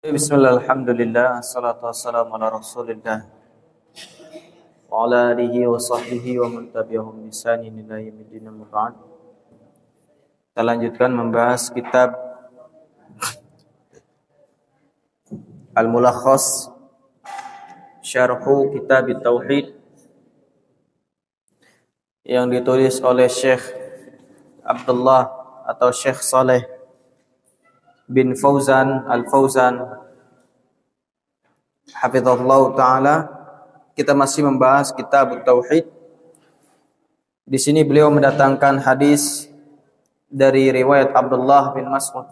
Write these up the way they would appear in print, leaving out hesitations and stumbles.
Bismillah, alhamdulillah, assalatu wassalamu ala rasulillah wa ala alihi wa sahbihi wa man tabi'ahum bi ihsanin ila yaumiddin, amma ba'd. Kita lanjutkan membahas kitab Al-Mulakhas Syarhu Kitab Tauhid yang ditulis oleh Syekh Abdullah atau Syekh Saleh bin Fauzan Al-Fauzan hafizahullah taala. Kita masih membahas kitab Tauhid. Di sini beliau mendatangkan hadis dari riwayat Abdullah bin Mas'ud.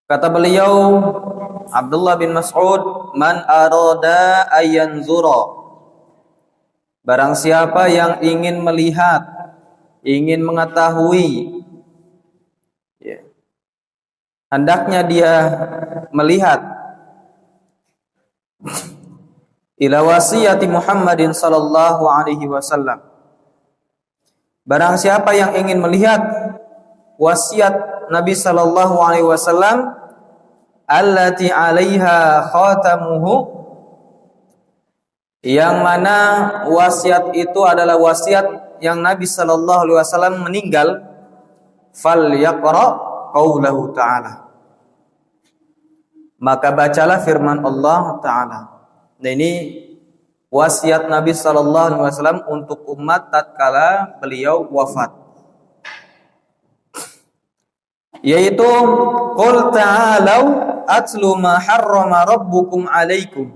Kata beliau, Abdullah bin Mas'ud, "Man arada ayanzura." Barang siapa yang ingin melihat, ingin mengetahui, hendaknya dia melihat ila wasiyati Muhammadin sallallahu alaihi wasallam. Barang siapa yang ingin melihat wasiat Nabi sallallahu alaihi wasallam, allati 'alaiha khatamuhu, yang mana wasiat itu adalah wasiat yang Nabi sallallahu alaihi wasallam meninggal, falyaqra qaulahu ta'ala, maka bacalah firman Allah Ta'ala. Nah, ini wasiat Nabi sallallahu alaihi wasallam untuk umat tatkala beliau wafat, yaitu qul ta'alau atlu ma harrama rabbukum alaikum.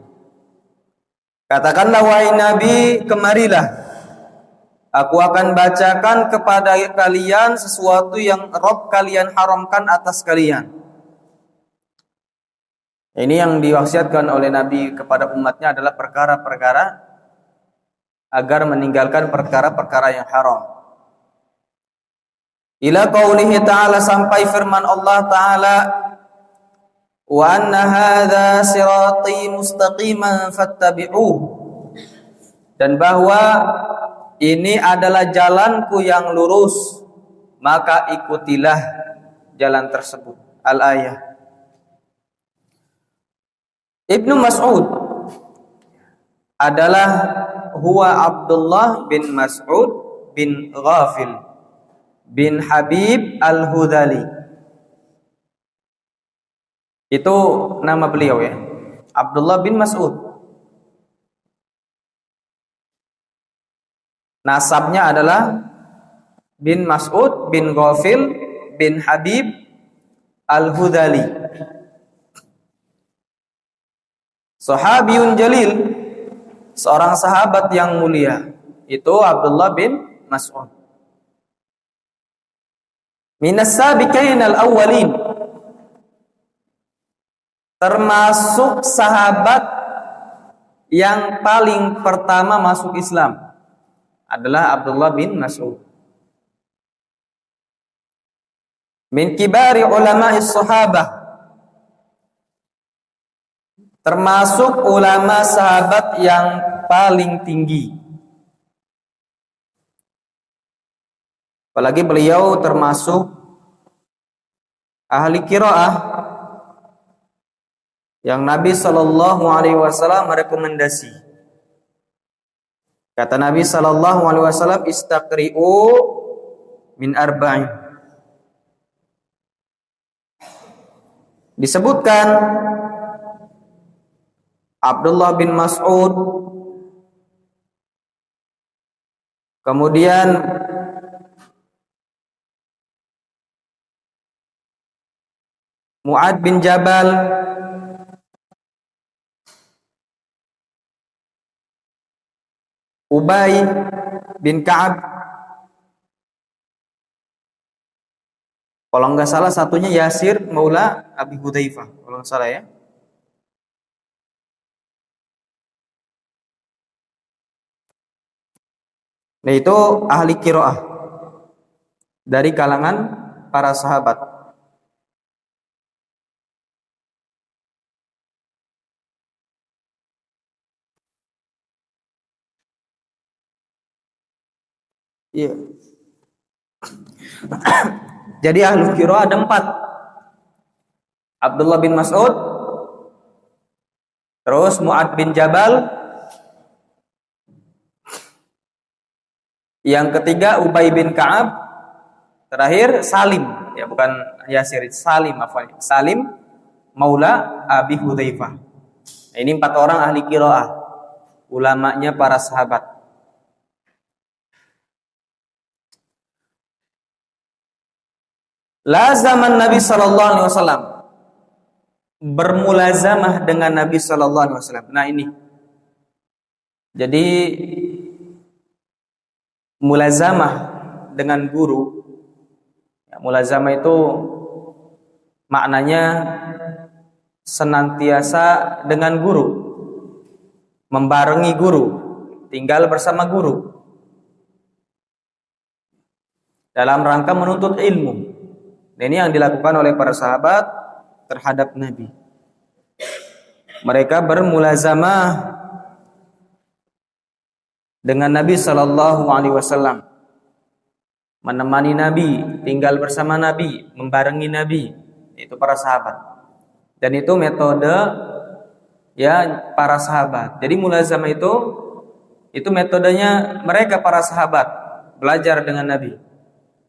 Katakanlah wahai Nabi, kemarilah aku akan bacakan kepada kalian sesuatu yang Rabb kalian haramkan atas kalian. Ini yang diwasiatkan oleh Nabi kepada umatnya adalah perkara-perkara agar meninggalkan perkara-perkara yang haram. Ila qaulihi ta'ala, sampai firman Allah Ta'ala, wa anna hadza sirati mustaqiman fattabi'uh, dan bahwa ini adalah jalanku yang lurus, maka ikutilah jalan tersebut. Al-ayah. Ibnu Mas'ud adalah huwa Abdullah bin Mas'ud bin Ghafil bin Habib Al-Hudali. Itu nama beliau ya, Abdullah bin Mas'ud. Nasabnya adalah bin Mas'ud bin Ghafil bin Habib Al-Hudali. Sahabiyun jalil, seorang sahabat yang mulia, itu Abdullah bin Mas'ud. Minas sabiqin al-awwalin, termasuk sahabat yang paling pertama masuk Islam adalah Abdullah bin Mas'ud. Min kibari ulama'is sahabah, termasuk ulama sahabat yang paling tinggi. Apalagi beliau termasuk ahli qiraah yang Nabi sallallahu alaihi wasallam merekomendasi. Kata Nabi sallallahu alaihi wasallam, istaqri'u min arba'in. Disebutkan Abdullah bin Mas'ud, kemudian Mu'ad bin Jabal, Ubay bin Ka'ab, kalau nggak salah satunya Yasir Maula Abi Hudzaifah, kalau nggak salah ya. Nah, itu ahli qiraah dari kalangan para sahabat. Iya. Jadi ahli qiraah ada 4. Abdullah bin Mas'ud, terus Mu'ad bin Jabal, yang ketiga Ubay bin Ka'ab, terakhir Salim, ya bukan Yasir, Salim, Salim Maula Abi Hudzaifah. Nah, ini 4 orang ahli qiraah, ulamanya para sahabat. Lazaman Nabi sallallahu alaihi wasallam, bermulazamah dengan Nabi sallallahu alaihi wasallam. Nah, ini. Jadi mulazamah dengan guru. Ya, mulazamah itu maknanya senantiasa dengan guru, membarengi guru, tinggal bersama guru dalam rangka menuntut ilmu. Dan ini yang dilakukan oleh para sahabat terhadap Nabi. Mereka bermulazamah dengan Nabi sallallahu alaihi wasallam, menemani Nabi, tinggal bersama Nabi, membarengi Nabi, itu para sahabat. Dan itu metode ya para sahabat. Jadi mulazamah itu metodenya mereka para sahabat belajar dengan Nabi.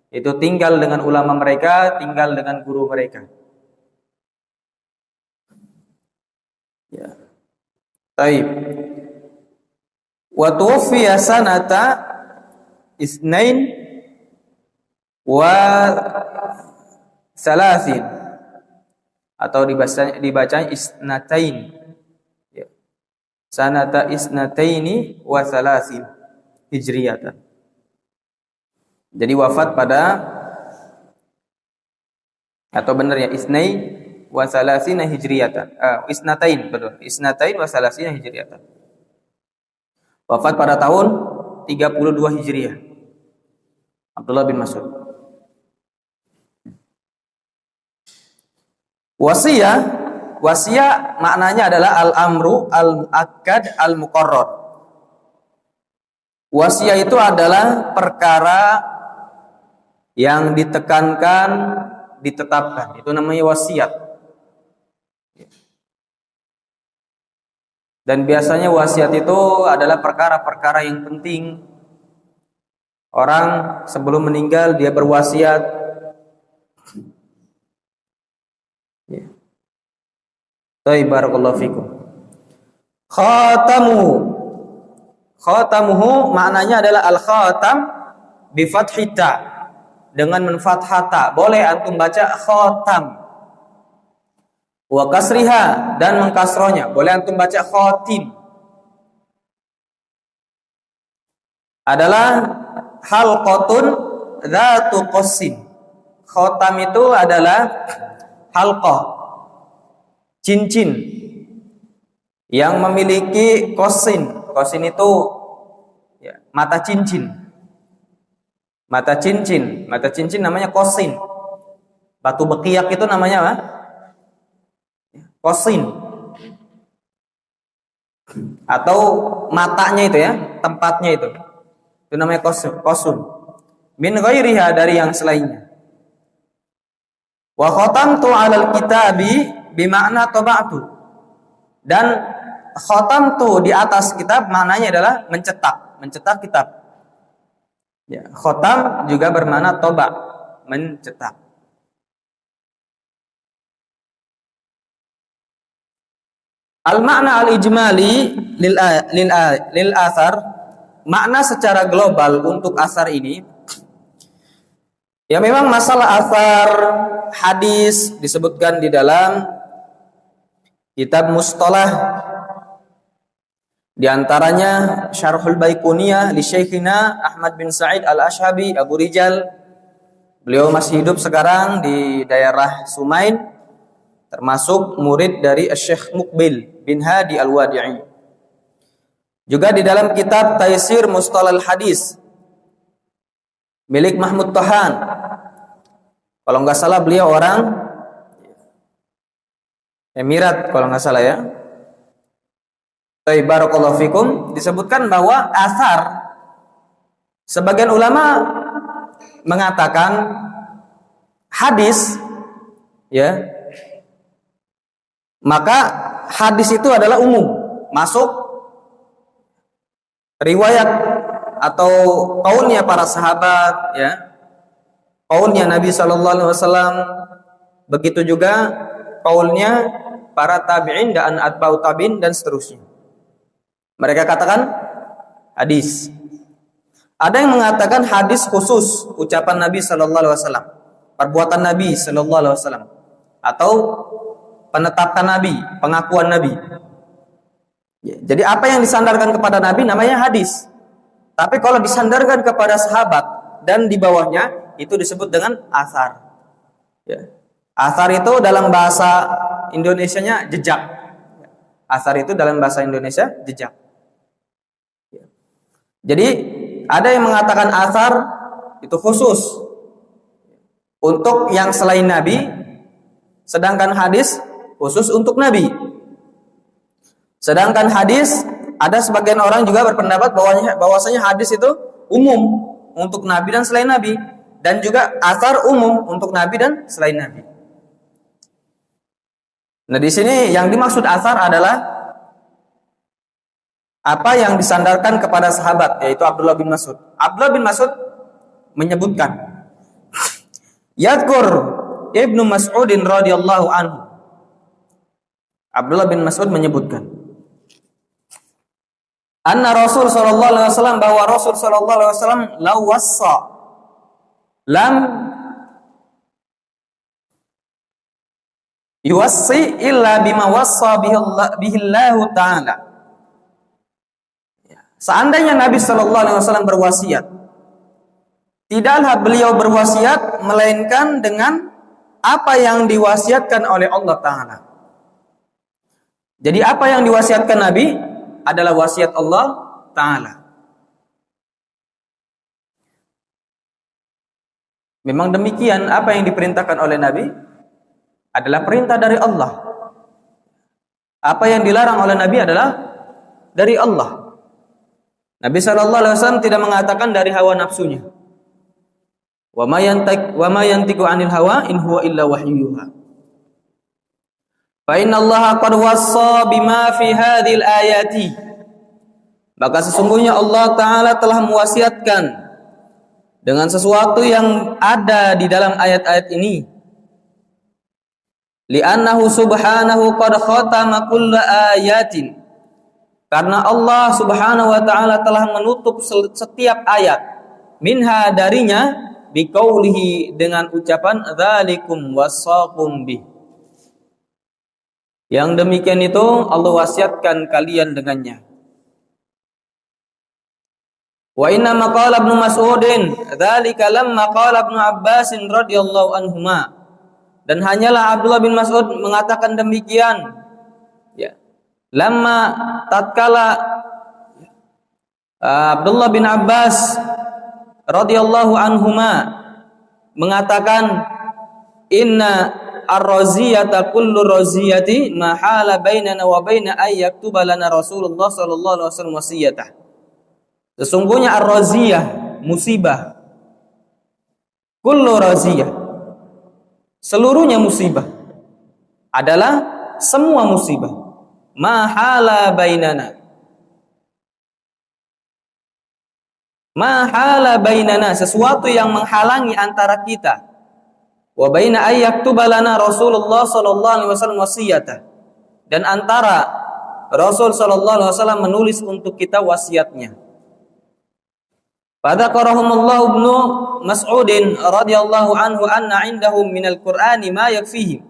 Itu tinggal dengan ulama mereka, tinggal dengan guru mereka. Ya. Taib. Wa tuwfiya sanata isnain wa salasin, atau dibaca isnatain. Ya. Sanata isnataini wa salasin hijriyatan. Jadi wafat pada, atau benar ya, isnai wa salasina hijriyatan. Isnatain, betul. Isnatain wa salasina hijriyatan. Wafat pada tahun 32 Hijriah. Abdullah bin Mas'ud. Wasiyah maknanya adalah al-amru al-akad al-muqarrar. Wasiyah itu adalah perkara yang ditekankan, ditetapkan. Itu namanya wasiat. Dan biasanya wasiat itu adalah perkara-perkara yang penting. Orang sebelum meninggal dia berwasiat. Barakallahu fikum. Khatamuhu maknanya adalah al-khatam bi fathita, dengan menfathata. Boleh antum baca khatam. Wa kasriha, dan mengkasrohnya. Boleh antum baca khatim. Adalah halqatun dzatu qassim. Khatam itu adalah halqah, cincin yang memiliki qasin. Qasin itu ya, mata cincin. Mata cincin namanya qasin. Batu bekiak itu namanya apa? Qasin. Atau matanya itu ya, tempatnya itu. Itu namanya qasun. Min ghairiha, dari yang selainnya. Wa khatamtu 'alal kitabi bimakna taba'tu. Dan khatamtu di atas kitab maknanya adalah mencetak kitab. Ya, khatam juga bermakna toba, mencetak. Al-makna al-ijmali lil athar, makna secara global untuk asar ini, ya memang masalah asar hadis disebutkan di dalam kitab mustalah. Di antaranya Syarhul Baiquniyah li Syekhina Ahmad bin Sa'id Al-Ashabi Abu Rijal. Beliau masih hidup sekarang di daerah Sumain, termasuk murid dari Syekh Muqbil bin Hadi Al-Wadi'i. Juga di dalam kitab Taisir Mustalahul Hadis milik Mahmud Tahan. Kalau nggak salah beliau orang Emirat kalau nggak salah ya. Barakallahu fikum, disebutkan bahwa asar, sebagian ulama mengatakan hadis ya, maka hadis itu adalah umum, masuk riwayat atau kaulnya para sahabat, ya, kaulnya Nabi Shallallahu Alaihi Wasallam, begitu juga kaulnya para tabi'in dan atba'ut tabi'in dan seterusnya. Mereka katakan hadis. Ada yang mengatakan hadis khusus ucapan Nabi Shallallahu Alaihi Wasallam, perbuatan Nabi Shallallahu Alaihi Wasallam, atau penetapan Nabi, pengakuan Nabi. Ya, jadi apa yang disandarkan kepada Nabi namanya hadis. Tapi kalau disandarkan kepada sahabat dan di bawahnya itu disebut dengan athar. Ya. Athar itu dalam bahasa Indonesianya jejak. Athar itu dalam bahasa Indonesia jejak. Ya. Jadi ada yang mengatakan athar itu khusus untuk yang selain Nabi, sedangkan hadis khusus untuk Nabi. Sedangkan hadis, ada sebagian orang juga berpendapat bahwasanya hadis itu umum untuk Nabi dan selain Nabi, dan juga athar umum untuk Nabi dan selain Nabi. Nah, di sini yang dimaksud athar adalah apa yang disandarkan kepada sahabat, yaitu Abdullah bin Mas'ud. Abdullah bin Mas'ud menyebutkan, Yadhkur Ibnu Mas'udin radhiyallahu anhu. Abdullah bin Mas'ud menyebutkan, anna Rasul sallallahu alaihi wasallam, bahwa Rasul sallallahu alaihi wasallam law wassa lam yuwassi illa bima wassa bihi Allah taala. Seandainya Nabi sallallahu alaihi wasallam berwasiat, tidaklah beliau berwasiat melainkan dengan apa yang diwasiatkan oleh Allah taala. Jadi apa yang diwasiatkan Nabi adalah wasiat Allah taala. Memang demikian, apa yang diperintahkan oleh Nabi adalah perintah dari Allah. Apa yang dilarang oleh Nabi adalah dari Allah. Nabi sallallahu alaihi wasallam tidak mengatakan dari hawa nafsunya. Wa ma yantiqu 'anil hawa in huwa illa wahyuha. Fa inna Allah qad wassa bima fi hadhil ayati. Maka sesungguhnya Allah taala telah mewasiatkan dengan sesuatu yang ada di dalam ayat-ayat ini. Li'annahu subhanahu qad khatama kulla ayatin. Karena Allah subhanahu wa ta'ala telah menutup setiap ayat. Minha darinya biqaulihi, dengan ucapan dzalikum wasaqum bih. Yang demikian itu Allah wasiatkan kalian dengannya. Wa inna maqala Ibnu Mas'udin dzalika lamma qala Ibnu Abbas radhiyallahu anhuma. Dan hanyalah Abdullah bin Mas'ud mengatakan demikian, ya, lamma tatkala Abdullah bin Abbas radhiyallahu anhuma mengatakan, inna ar-raziyata kullu raziyati ma hala bainana wa baina ay yaktuba lana Rasulullah sallallahu alaihi wasallam wasiyatah. Sesungguhnya ar-raziyah, musibah, kullu raziyah, seluruhnya musibah, adalah semua musibah, ma hala bainana, ma hala bainana, sesuatu yang menghalangi antara kita, wa baina ay yaktuba lana Rasulullah sallallahu alaihi wasallam wasiyatah, dan antara Rasul sallallahu alaihi wasallam menulis untuk kita wasiatnya. Fadzakarahumullahu Ibnu Mas'udin radhiyallahu anhu anna indahum minal Qur'ani ma yakfihim.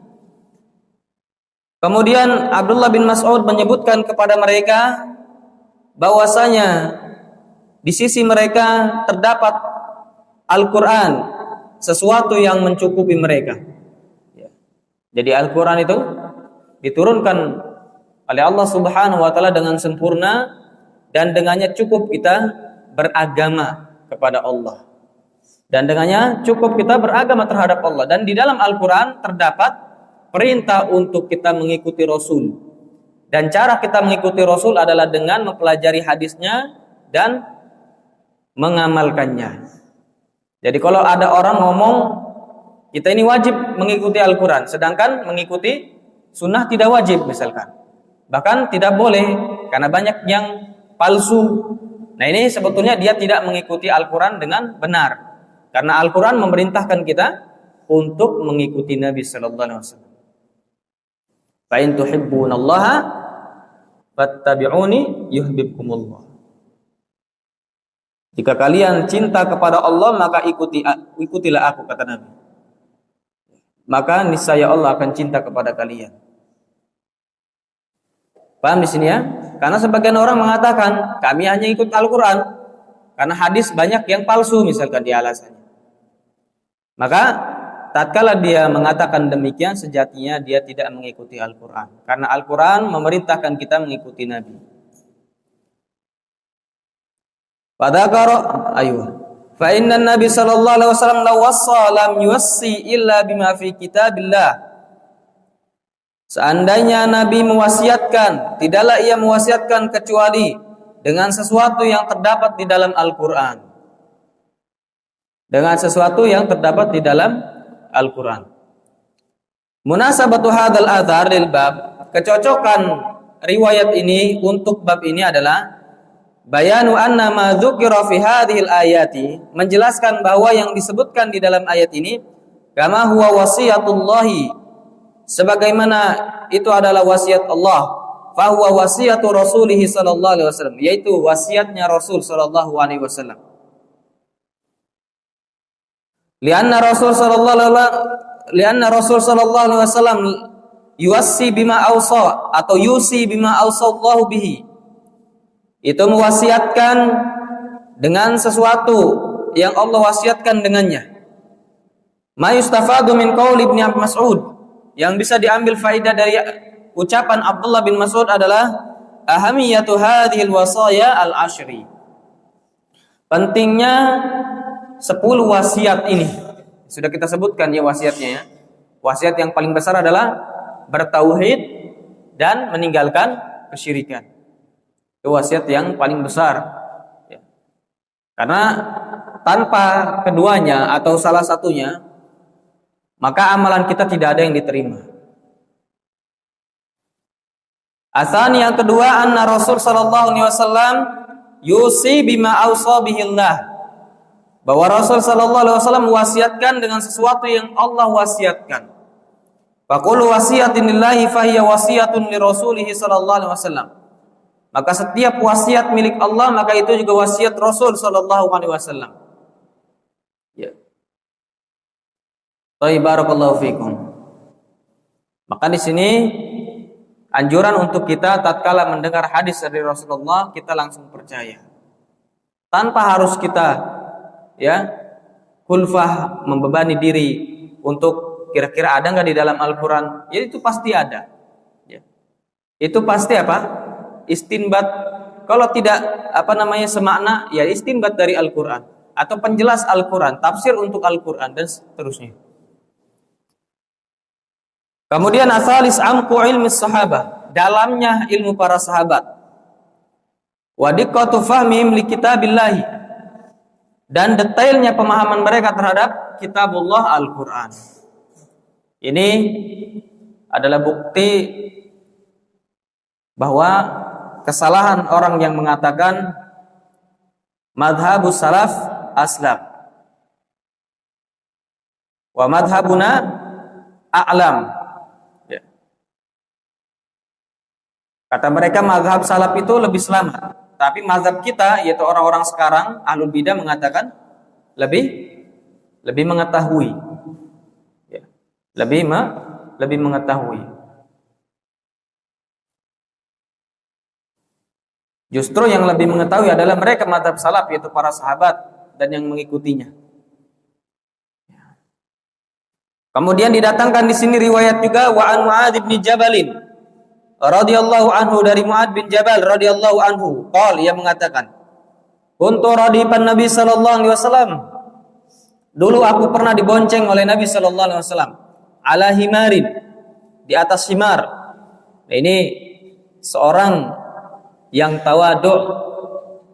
Kemudian Abdullah bin Mas'ud menyebutkan kepada mereka bahwasanya di sisi mereka terdapat Al-Qur'an, sesuatu yang mencukupi mereka. Jadi Al-Qur'an itu diturunkan oleh Allah Subhanahu wa taala dengan sempurna, dan dengannya cukup kita beragama kepada Allah, dan dengannya cukup kita beragama terhadap Allah. Dan di dalam Al-Quran terdapat perintah untuk kita mengikuti Rasul, dan cara kita mengikuti Rasul adalah dengan mempelajari hadisnya dan mengamalkannya. Jadi kalau ada orang ngomong kita ini wajib mengikuti Al-Quran, sedangkan mengikuti sunnah tidak wajib misalkan. Bahkan tidak boleh karena banyak yang palsu. Nah, ini sebetulnya dia tidak mengikuti Al-Qur'an dengan benar. Karena Al-Qur'an memerintahkan kita untuk mengikuti Nabi sallallahu alaihi wasallam. Fa in tuhibbunallaha fattabi'uni yuhibbukumullah. Jika kalian cinta kepada Allah, maka ikutilah aku, kata Nabi. Maka niscaya Allah akan cinta kepada kalian. Paham di sini ya? Karena sebagian orang mengatakan kami hanya ikut Al-Qur'an karena hadis banyak yang palsu misalkan di alasannya. Maka tatkala dia mengatakan demikian, sejatinya dia tidak mengikuti Al-Qur'an. Karena Al-Qur'an memerintahkan kita mengikuti Nabi. Fa inna Nabi sallallahu alaihi wasallam law wassa lam yuwassi illa bima fi kitabillah. Seandainya Nabi mewasiatkan, tidaklah ia mewasiatkan kecuali dengan sesuatu yang terdapat di dalam Al-Qur'an. Dengan sesuatu yang terdapat di dalam Al-Qur'an. Munasabatu hadzal athar lil bab, kecocokan riwayat ini untuk bab ini adalah bayanu anna ma dzukira fi hadhil ayati, menjelaskan bahwa yang disebutkan di dalam ayat ini kama huwa wasiyatullahi, sebagaimana itu adalah wasiat Allah, fa huwa wasiyatu rasulih sallallahu alaihi wasallam, yaitu wasiatnya Rasul sallallahu alaihi wasallam. Lianna Rasul sallallahu alaihi wasallam yuwassi bima awsa atau yusi bima awsallahu bihi. Itu mewasiatkan dengan sesuatu yang Allah wasiatkan dengannya. Ma yustafadu min qauli Ibnu Mas'ud, yang bisa diambil faedah dari ucapan Abdullah bin Mas'ud adalah ahamiyatu hadhil wasaya al-ashri. Pentingnya 10 wasiat ini. Sudah kita sebutkan ya wasiatnya ya. Wasiat yang paling besar adalah bertauhid dan meninggalkan kesyirikan. Itu wasiat yang paling besar ya. Karena tanpa keduanya atau salah satunya, maka amalan kita tidak ada yang diterima. Asani, yang kedua, anna Rasul sallallahu alaihi wasallam yusi bima awsa bihillah, bahwa Rasul sallallahu alaihi wasallam mewasiatkan dengan sesuatu yang Allah wasiatkan. Faqulu wasiyatin lillahi fahiya wasiyatun li rasulih sallallahu alaihi wasallam. Maka setiap wasiat milik Allah, maka itu juga wasiat Rasul sallallahu alaihi wasallam. Ya. Baik, barakallahu fikum. Maka di sini anjuran untuk kita tatkala mendengar hadis dari Rasulullah, kita langsung percaya. Tanpa harus kita ya kulfah, membebani diri untuk kira-kira ada nggak di dalam Al-Qur'an. Ya itu pasti ada. Ya. Itu pasti apa? Istinbat. Kalau tidak semakna, ya istinbat dari Al-Qur'an atau penjelas Al-Qur'an, tafsir untuk Al-Qur'an dan seterusnya. Kemudian asalis amku ilmi sahabah, dalamnya ilmu para sahabat. Wa diqqatu fahmihim li kitabillahi, dan detailnya pemahaman mereka terhadap kitabullah Al-Qur'an. Ini adalah bukti bahwa kesalahan orang yang mengatakan madhabus salaf aslam wa madhabuna a'lam. Ya. Kata mereka madhab salaf itu lebih selamat, tapi mazhab kita yaitu orang-orang sekarang ahlul bidah mengatakan lebih mengetahui. Ya. Lebih mengetahui. Justru yang lebih mengetahui adalah mereka mazhab salaf, yaitu para sahabat dan yang mengikutinya. Kemudian didatangkan di sini riwayat juga wa an Mu'adz bin Jabal radhiyallahu anhu, dari Mu'adz bin Jabal radhiyallahu anhu, qol, ia mengatakan, kuntu radifan Nabi sallallahu alaihi wasallam, dulu aku pernah dibonceng oleh Nabi sallallahu alaihi wasallam, ala himarin, di atas himar. Nah, ini seorang yang tawadhu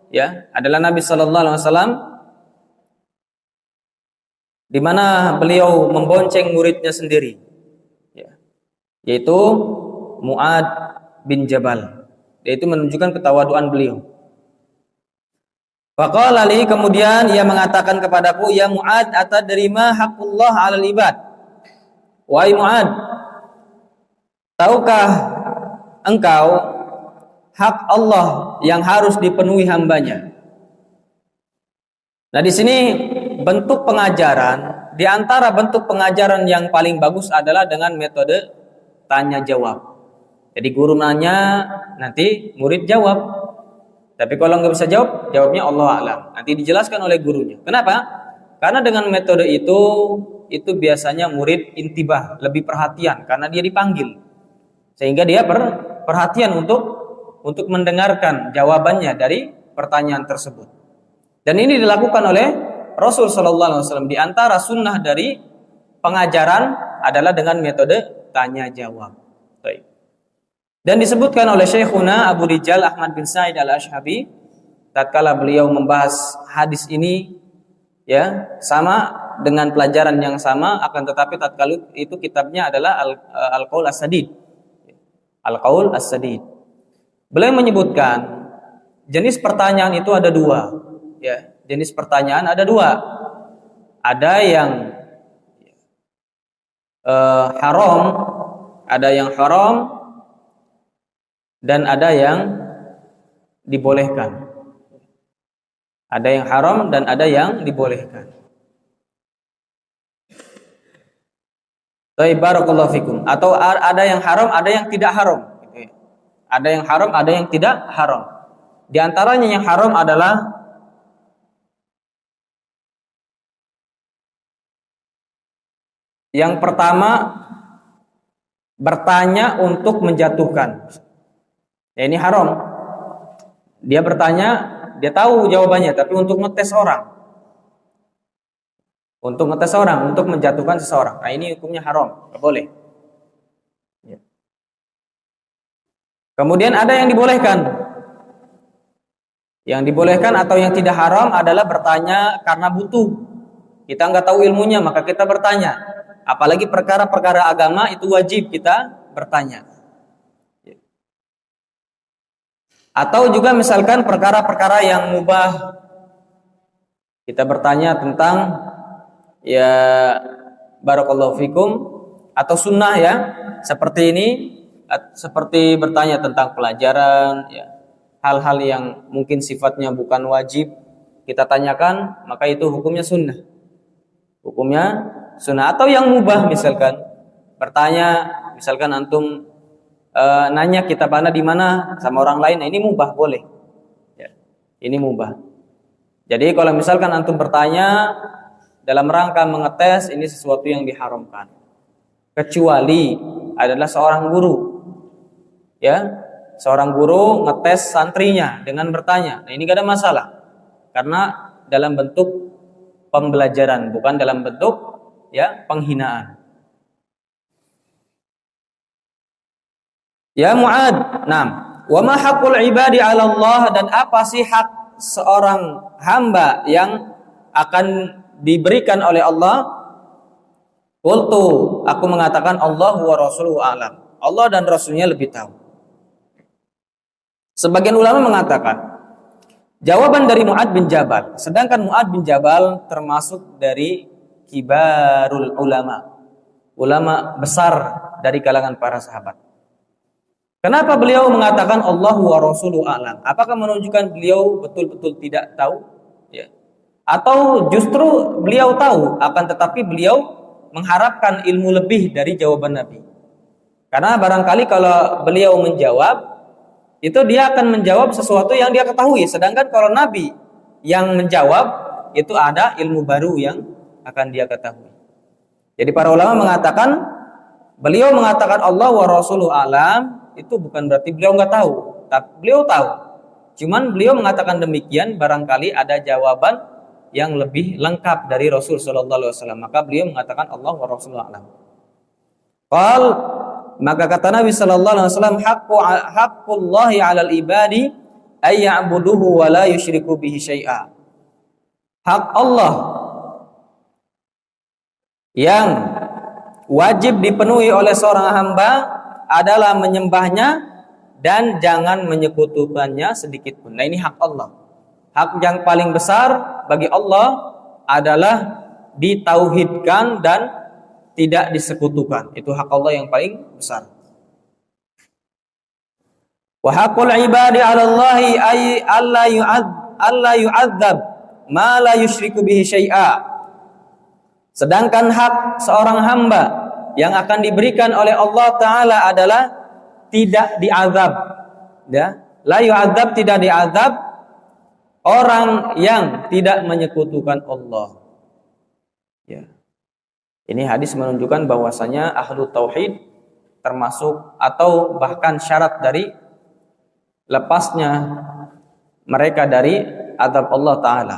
ya adalah Nabi sallallahu alaihi wasallam, di mana beliau membonceng muridnya sendiri ya. yaitu Mu'ad bin Jabal, yaitu menunjukkan ketawaduan beliau. Faqala li, kemudian ia mengatakan kepadaku, ya Mu'ad, atadri ma haqqullah 'alal ibad? Wahai Mu'ad, tahukah engkau hak Allah yang harus dipenuhi hambanya? Nah, di sini bentuk pengajaran, di antara bentuk pengajaran yang paling bagus adalah dengan metode tanya jawab. Jadi guru nanya, nanti murid jawab. Tapi kalau nggak bisa jawab, jawabnya Allah a'lam. Nanti dijelaskan oleh gurunya. Kenapa? Karena dengan metode itu biasanya murid intibah, lebih perhatian karena dia dipanggil. Sehingga dia perhatian untuk mendengarkan jawabannya dari pertanyaan tersebut. Dan ini dilakukan oleh Rasul sallallahu alaihi wasallam. Di antara sunnah dari pengajaran adalah dengan metode tanya jawab. Baik. Dan disebutkan oleh Syekhuna Abu Rijal Ahmad bin Sa'id Al-Ashhabi tatkala beliau membahas hadis ini, ya, sama dengan pelajaran yang sama, akan tetapi tatkala itu kitabnya adalah Al-Qaul As-Sadid. Al-Qaul As-Sadid. Beliau menyebutkan jenis pertanyaan itu ada dua. Ya, jenis pertanyaan ada dua. Ada yang haram, ada yang haram, dan ada yang dibolehkan. Ada yang haram dan ada yang dibolehkan. Baik, barakallahu fikum. Atau ada yang haram, ada yang tidak haram. Ada yang haram, ada yang tidak haram. Di antaranya yang haram adalah yang pertama, bertanya untuk menjatuhkan. Ya, ini haram. Dia bertanya, dia tahu jawabannya, tapi untuk ngetes orang. Untuk ngetes orang, untuk menjatuhkan seseorang. Nah, ini hukumnya haram, nggak boleh. Ya. Kemudian ada yang dibolehkan. Yang dibolehkan atau yang tidak haram adalah bertanya karena butuh. Kita nggak tahu ilmunya, maka kita bertanya. Apalagi perkara-perkara agama itu wajib kita bertanya. Atau juga misalkan perkara-perkara yang mubah, kita bertanya tentang, ya, barakallahu fikum, atau sunnah, ya, seperti ini, seperti bertanya tentang pelajaran, ya, hal-hal yang mungkin sifatnya bukan wajib kita tanyakan, maka itu hukumnya sunnah. Hukumnya sunnah. Atau yang mubah, misalkan bertanya, misalkan antum nanya kitab ana di mana sama orang lain, nah ini mubah, boleh. Ya, ini mubah. Jadi kalau misalkan antum bertanya dalam rangka mengetes, ini sesuatu yang diharamkan. Kecuali adalah seorang guru, ya, seorang guru ngetes santrinya dengan bertanya. Nah, ini gak ada masalah, karena dalam bentuk pembelajaran, bukan dalam bentuk, ya, penghinaan. Ya Mu'ad, nah, wa ma haqqul ibadi 'ala Allah, dan apa sih hak seorang hamba yang akan diberikan oleh Allah? Qultu, aku mengatakan Allahu wa rasuluhu a'lam. Allah dan Rasulnya lebih tahu. Sebagian ulama mengatakan jawaban dari Mu'ad bin Jabal, sedangkan Mu'ad bin Jabal termasuk dari kibarul ulama, ulama besar dari kalangan para sahabat. Kenapa beliau mengatakan Allahu wa rasuluhu a'lam? Apakah menunjukkan beliau betul-betul tidak tahu? Ya. Atau justru beliau tahu, akan tetapi beliau mengharapkan ilmu lebih dari jawaban Nabi? Karena barangkali kalau beliau menjawab, itu dia akan menjawab sesuatu yang dia ketahui. Sedangkan kalau Nabi yang menjawab, itu ada ilmu baru yang akan dia ketahui. Jadi para ulama mengatakan, beliau mengatakan Allah wa rasuluhu a'lam, itu bukan berarti beliau nggak tahu, tapi beliau tahu. Cuman beliau mengatakan demikian barangkali ada jawaban yang lebih lengkap dari Rasul sallallahu alaihi wasallam, maka beliau mengatakan Allah wa rasuluhu a'lam. Qal, maka kata Nabi sallallahu alaihi wasallam, haqqullahi 'alal ibadi ay ya'buduhu wa la yusyriku bihi syai'a. Hak Allah yang wajib dipenuhi oleh seorang hamba adalah menyembahnya dan jangan menyekutukannya sedikit pun. Nah, ini hak Allah. Hak yang paling besar bagi Allah adalah ditauhidkan dan tidak disekutukan. Itu hak Allah yang paling besar. Wa haqqul ibadi 'ala Allahi ay alla yu'adzab ma la yusyriku bihi syai'a. Sedangkan hak seorang hamba yang akan diberikan oleh Allah Ta'ala adalah tidak diazab, ya. La yu'adzab, tidak diazab orang yang tidak menyekutukan Allah, ya. Ini hadis menunjukkan bahwasanya ahlu tauhid termasuk atau bahkan syarat dari lepasnya mereka dari azab Allah Ta'ala.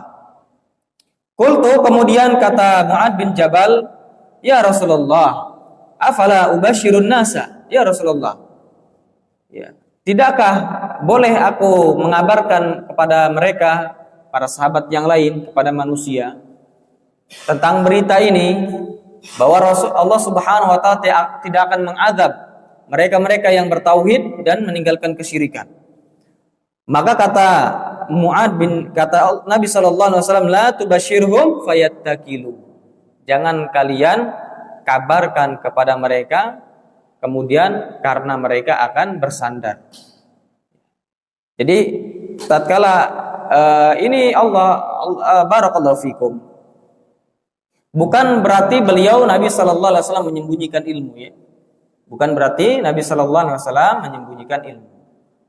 Qultu, kemudian kata Mu'ad bin Jabal, ya Rasulullah, afala ubashirun nasa, ya Rasulullah, ya, tidakkah boleh aku mengabarkan kepada mereka, para sahabat yang lain, kepada manusia tentang berita ini, bahwa Allah Subhanahu wa Ta'ala tidak akan mengazab mereka-mereka yang bertauhid dan meninggalkan kesyirikan. Maka kata kata Nabi sallallahu alaihi wasallam, la tubashirhum fayattakilu. Jangan kalian kabarkan kepada mereka kemudian karena mereka akan bersandar. Jadi tatkala ini barakallahu fikum, bukan berarti beliau Nabi sallallahu alaihi wasallam menyembunyikan ilmu, ya. Bukan berarti Nabi sallallahu alaihi wasallam menyembunyikan ilmu.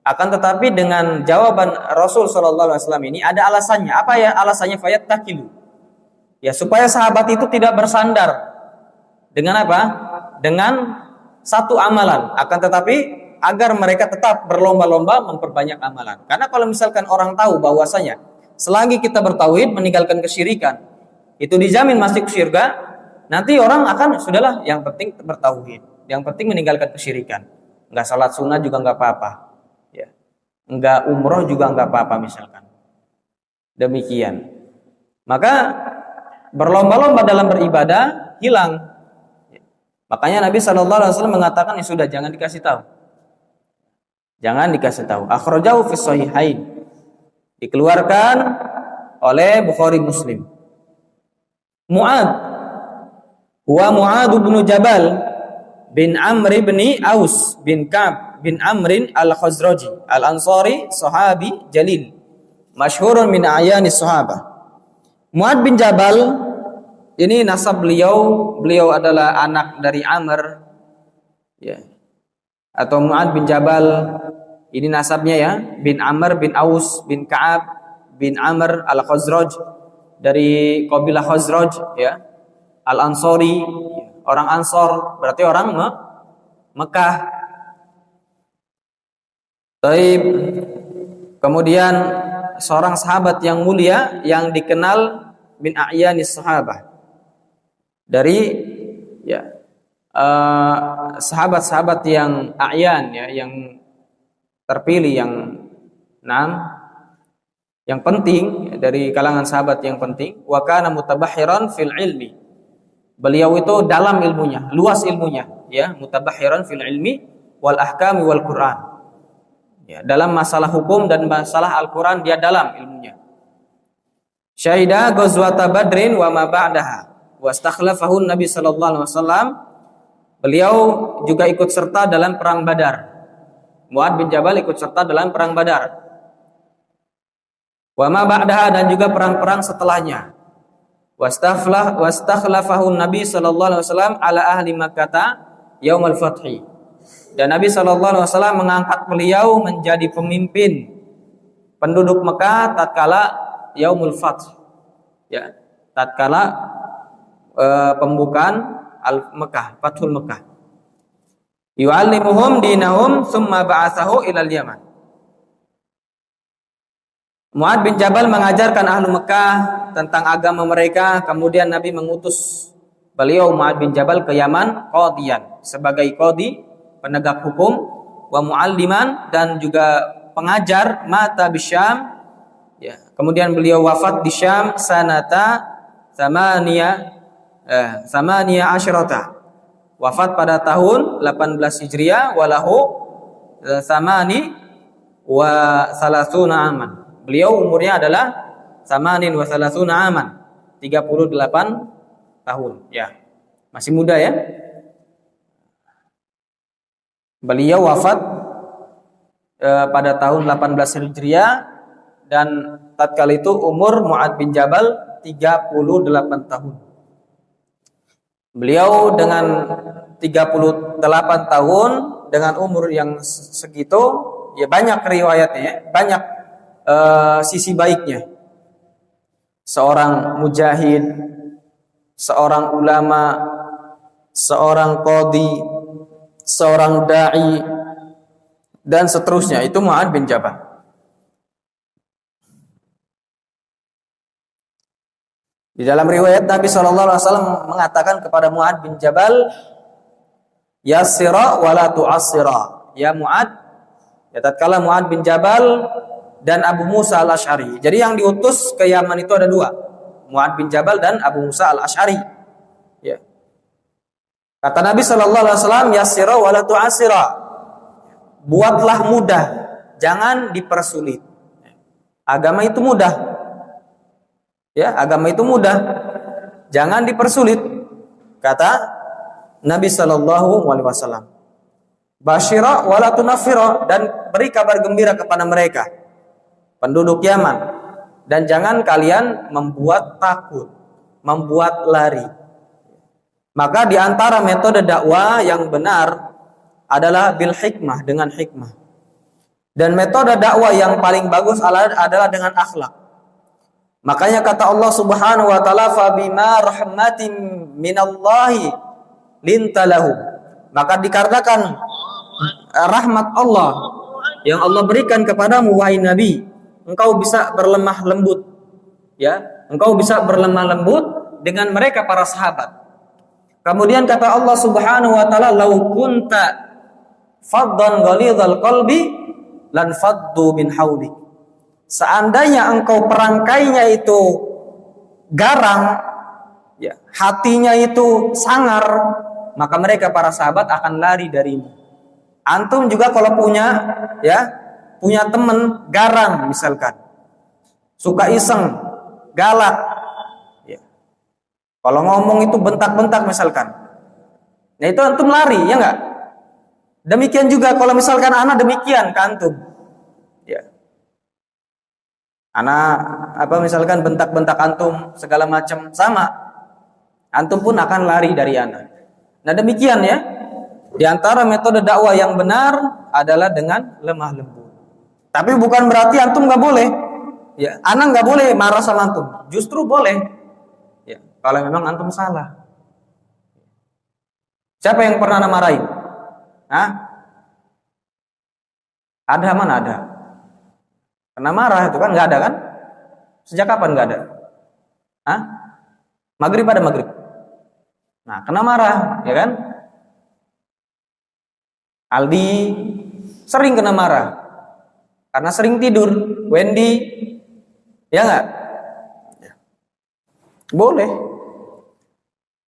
Akan tetapi dengan jawaban Rasul sallallahu alaihi wasallam ini ada alasannya. Apa ya alasannya? Fayattakilu. Ya, supaya sahabat itu tidak bersandar. Dengan apa? Dengan satu amalan. Akan tetapi agar mereka tetap berlomba-lomba memperbanyak amalan. Karena kalau misalkan orang tahu bahwasanya selagi kita bertauhid meninggalkan kesyirikan, itu dijamin masuk surga, nanti orang akan sudahlah, yang penting bertauhid, yang penting meninggalkan kesyirikan. Enggak salat sunnah juga enggak apa-apa. Ya. Enggak umroh juga enggak apa-apa misalkan. Demikian. Maka berlomba-lomba dalam beribadah hilang. Ya. Makanya Nabi sallallahu alaihi wasallam mengatakan, ya sudah, jangan dikasih tahu. Jangan dikasih tahu. Akhrajahu fi shahihain. Dikeluarkan oleh Bukhari Muslim. Mu'ad bin Jabal bin Amr bin Aus bin Ka'b bin Amrin al-Khazraji al-Ansari, sahabi jalil, masyhurun min a'yanis sahabah. Mu'ad bin Jabal ini nasab beliau adalah anak dari Amr, ya. Atau Mu'ad bin Jabal ini nasabnya, ya, bin Amr bin Aus bin Ka'ab bin Amr al-Khazraj, dari kabilah Khazraj, ya. Al-Ansari, orang Ansor, berarti orang Mekah. Taib. Kemudian seorang sahabat yang mulia yang dikenal min a'yanis sahabah, dari, ya, sahabat-sahabat yang a'yan, ya, yang terpilih, yang penting, ya, dari kalangan sahabat yang penting. Wa kana mutabahhiran fil ilmi. Beliau itu dalam ilmunya, luas ilmunya, ya, mutabahhiran fil ilmi wal ahkami wal Quran. Ya, dalam masalah hukum dan masalah Al-Quran dia dalam ilmunya. Syahida ghazwata Badrin wa ma ba'daha wa istakhlafahu Nabi sallallahu alaihi wasallam. Beliau juga ikut serta dalam perang Badar. Mu'ad bin Jabal ikut serta dalam perang Badar. Wa ma ba'daha, dan juga perang-perang setelahnya. Wastakhlafahu Nabi sallallahu alaihi wasallam ala ahli Makkah yaumul fathi. Dan Nabi sallallahu alaihi wasallam mengangkat beliau menjadi pemimpin penduduk Mekah tatkala yaumul fath, ya, tatkala pembukaan Mekah, Fathul Mekah. Yu'allimuhum dinahum tsumma ba'atsahu ilal Yaman. Mu'ad bin Jabal mengajarkan ahlu Mekah tentang agama mereka, kemudian Nabi mengutus beliau Mu'ad bin Jabal ke Yaman qadiyan, sebagai qadi, penegak hukum, wa mu'alliman, dan juga pengajar, mata bisyam, ya. Kemudian beliau wafat di Syam sanata samaniya asyrata, wafat pada tahun 18 Hijriah, walahu samani wa salasuna aman. Beliau umurnya adalah samanin wa salasuna aman, 38 tahun, ya. Masih muda ya. Beliau wafat pada tahun 18 Hijriah, dan tatkala itu umur Mu'adz bin Jabal 38 tahun. Beliau dengan 38 tahun dengan umur yang segitu, ya banyak riwayatnya, ya, banyak sisi baiknya. Seorang mujahid, seorang ulama, seorang qadhi, seorang dai, dan seterusnya. Itu Mu'adz bin Jabal. Di dalam riwayat Nabi SAW mengatakan kepada Mu'adz bin Jabal, yassira wa la tu'assira. Ya Mu'adz, ya tatkala Mu'adz bin Jabal dan Abu Musa al-Asy'ari. Jadi yang diutus ke Yaman itu ada dua, Mu'adz bin Jabal dan Abu Musa al-Asy'ari. Ya. Kata Nabi SAW, yassira wa la tu'assira. Buatlah mudah, jangan dipersulit. Agama itu mudah. Ya, agama itu mudah, jangan dipersulit. Kata Nabi SAW, basyira wa la tunaffira, dan beri kabar gembira kepada mereka, penduduk Yaman, dan jangan kalian membuat takut, membuat lari. Maka di antara metode dakwah yang benar adalah bil hikmah, dengan hikmah. Dan metode dakwah yang paling bagus adalah dengan akhlak. Makanya kata Allah Subhanahu wa taala, fa bima rahmatin minallahi lintalahu. Maka dikarenakan rahmat Allah yang Allah berikan kepadamu wahai Nabi, engkau bisa berlemah lembut. Ya, engkau bisa berlemah lembut dengan mereka para sahabat. Kemudian kata Allah Subhanahu wa taala, "Lau kunta faddan ghalidhal qalbi lan faddu min hawlik." Seandainya engkau perangkainya itu garang, ya, hatinya itu sangar, maka mereka para sahabat akan lari darimu. Antum juga kalau punya teman garang misalkan, suka iseng, galak, ya. Kalau ngomong itu bentak-bentak misalkan, nah itu antum lari, ya enggak? Demikian juga kalau misalkan anak demikian ke antum, ya. Anak misalkan bentak-bentak antum segala macam, sama, antum pun akan lari dari anak. Nah demikian ya. Di antara metode dakwah yang benar adalah dengan lemah lembut. Tapi bukan berarti antum nggak boleh, ya. Anak nggak boleh marah sama antum. Justru boleh, ya. Kalau memang antum salah. Siapa yang pernah anak marahin? Hah? Ada, mana ada? Kena marah itu kan nggak ada kan? Sejak kapan nggak ada? Hah? Maghrib ada maghrib. Nah, kena marah, ya kan? Aldi sering kena marah karena sering tidur. Wendy, ya nggak? Ya. Boleh.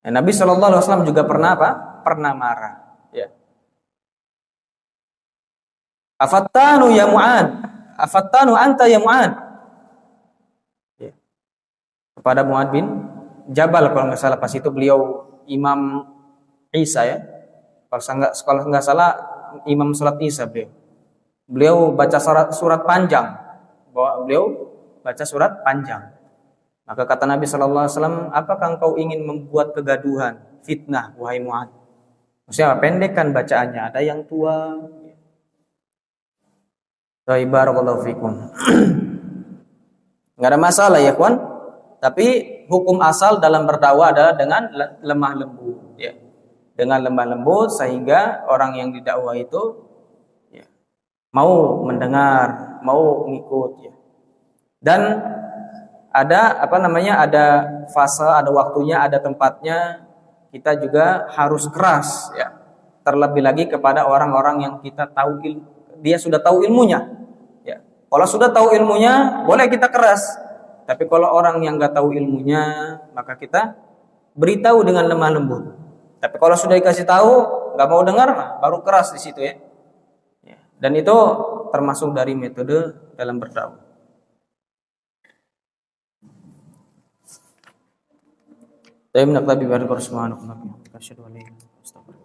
Ya, Nabi SAW juga pernah apa? Pernah marah. Ya. Afattanu ya Mu'adz. Afattanu anta ya Mu'adz. Ya. Kepada Mu'adz bin Jabal, kalau nggak salah pas itu beliau Imam Isa, ya. Kalau nggak salah Imam Salat Isa beliau baca surat panjang. Beliau baca surat panjang. Maka kata Nabi SAW, apakah engkau ingin membuat kegaduhan, fitnah, wahai Mu'adz? Maksudnya pendekkan bacaannya, ada yang tua. Barakallahu fikum. Nggak ada masalah ya kawan. Tapi hukum asal dalam berdakwah adalah dengan lemah lembut, ya. Dengan lemah lembut sehingga orang yang didakwah itu, ya, mau mendengar, mau ngikut, ya. Dan ada ada fase, ada waktunya, ada tempatnya. Kita juga harus keras, ya. Terlebih lagi kepada orang-orang yang kita tahu dia sudah tahu ilmunya. Ya. Kalau sudah tahu ilmunya, boleh kita keras. Tapi kalau orang yang nggak tahu ilmunya, maka kita beritahu dengan lemah lembut. Tapi kalau sudah dikasih tahu nggak mau dengar, nah, baru keras di situ ya. Dan itu termasuk dari metode dalam berdakwah. Tapi naktabi bi subhanahu wa ta'ala.